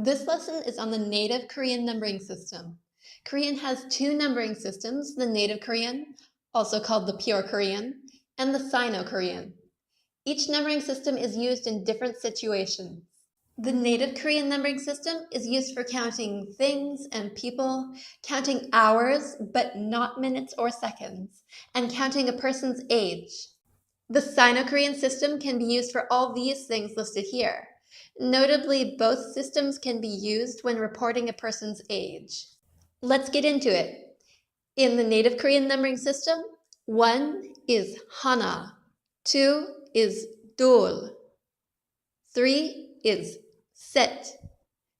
This lesson is on the native Korean numbering system. Korean has two numbering systems, the native Korean, also called the pure Korean, and the Sino-Korean. Each numbering system is used in different situations. The native Korean numbering system is used for counting things and people, counting hours, but not minutes or seconds, and counting a person's age. The Sino-Korean system can be used for all these things listed here. Notably, both systems can be used when reporting a person's age. Let's get into it. In the native Korean numbering system, 1 is hana, 2 is dul, 3 is set.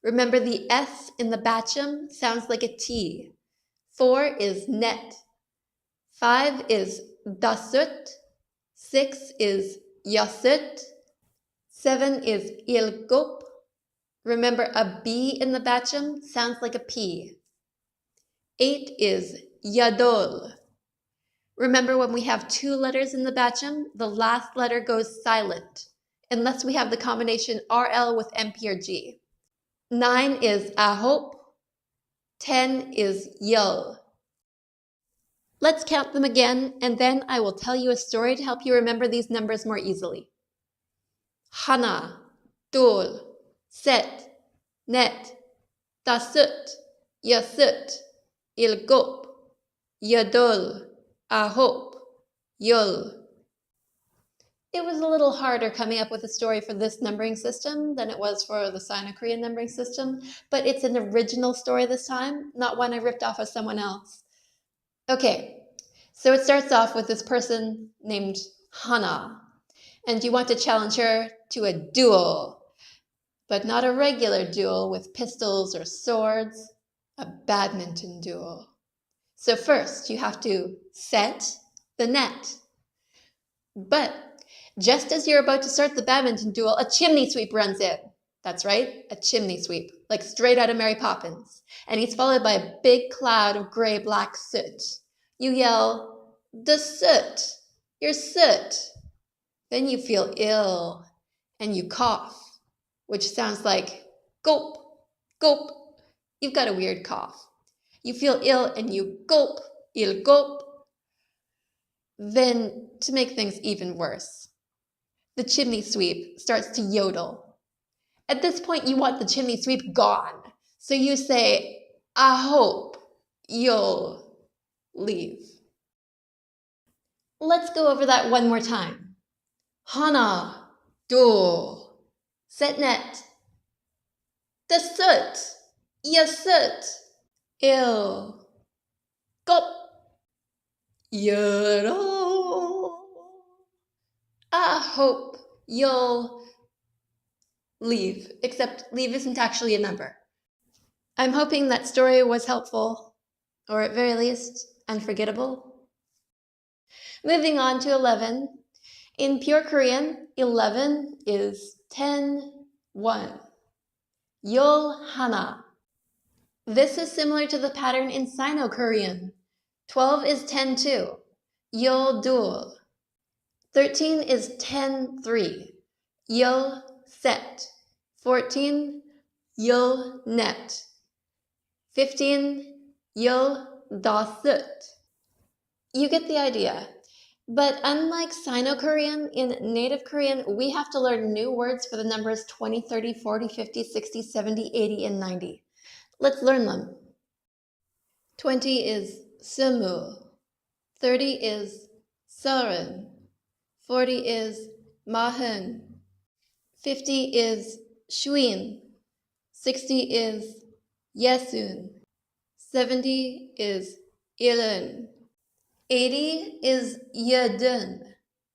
Remember the S in the bacham sounds like a T. 4 is net. 5 is dasut. 6 is yasut. 7 is ilgop. Remember a B in the bacham sounds like a P. 8 is yeol-dul. Remember when we have two letters in the bacham, the last letter goes silent, unless we have the combination RL with MP or G. 9 is ahop. 10 is yeol. Let's count them again, and then I will tell you a story to help you remember these numbers more easily. Hana, dul, set, net, dasut, yasut, ilgop, yeol-dul, ahop, yeol. It was a little harder coming up with a story for this numbering system than it was for the Sino-Korean numbering system, but it's an original story this time, not one I ripped off of someone else. Okay, so it starts off with this person named Hana, and you want to challenge her to a duel, but not a regular duel with pistols or swords, a badminton duel. So first, you have to set the net. But just as you're about to start the badminton duel, a chimney sweep runs in. That's right, a chimney sweep, like straight out of Mary Poppins. And he's followed by a big cloud of gray-black soot. You yell, "The soot! Your soot!" Then you feel ill, and you cough, which sounds like gulp, gulp. You've got a weird cough. You feel ill and you gulp, ilgopa. Then, to make things even worse, the chimney sweep starts to yodel. At this point, you want the chimney sweep gone. So you say, "I hope you'll leave." Let's go over that one more time. Hana, dul, set net. The soot, yasut, il, gop, yeol. I hope you'll leave, except leave isn't actually a number. I'm hoping that story was helpful, or at very least, unforgettable. Moving on to 11. In pure Korean, 11 is 10, 1. Yeol-hana. This is similar to the pattern in Sino-Korean. 12 is 10, 2. Yeol-dul. 13 is 10, 3. Yeol-set. 14, yeol-net. 15, yeol-dasut. You get the idea. But unlike Sino-Korean, in native Korean, we have to learn new words for the numbers 20, 30, 40, 50, 60, 70, 80, and 90. Let's learn them. 20 is seumul. 30 is seurun. 40 is ilheun. 50 is shuin. 60 is yesun. 70 is ilheun. 80 is yeol-dul.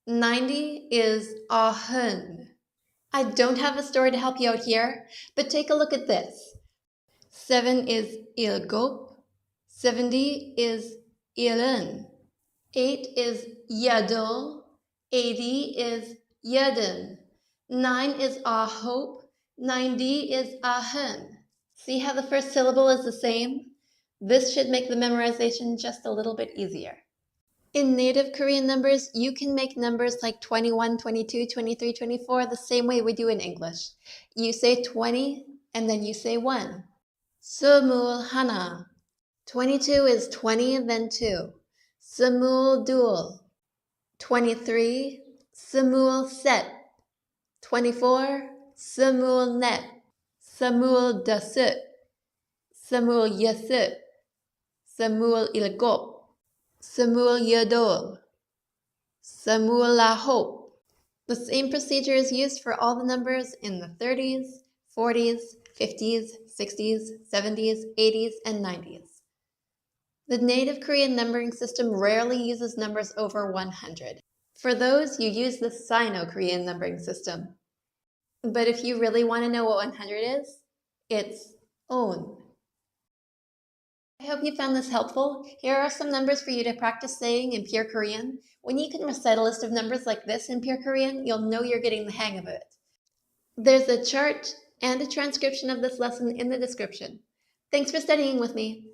90 is ilheun. I don't have a story to help you out here, but take a look at this. 7 is ilgopa. 70 is ilheun. 8 is yeol-dul. 80 is yeol-dul. 9 is ahop. 90 is ilheun. See how the first syllable is the same? This should make the memorization just a little bit easier. In native Korean numbers, you can make numbers like 21, 22, 23, 24 the same way we do in English. You say 20 and then you say 1. Seumul-hana. 22 is 20, then 2. Seumul-dul. 23, seumul-set. 24, seumul-net. Seumul-dasut. Seumul-yasut. Seumul-ilgop. Seumul-yeol-dul. Seumul-lahop. The same procedure is used for all the numbers in the 30s, 40s, 50s, 60s, 70s, 80s, and 90s. The native Korean numbering system rarely uses numbers over 100. For those, you use the Sino-Korean numbering system. But if you really want to know what 100 is, it's on. I hope you found this helpful. Here are some numbers for you to practice saying in pure Korean. When you can recite a list of numbers like this in pure Korean, you'll know you're getting the hang of it. There's a chart and a transcription of this lesson in the description. Thanks for studying with me.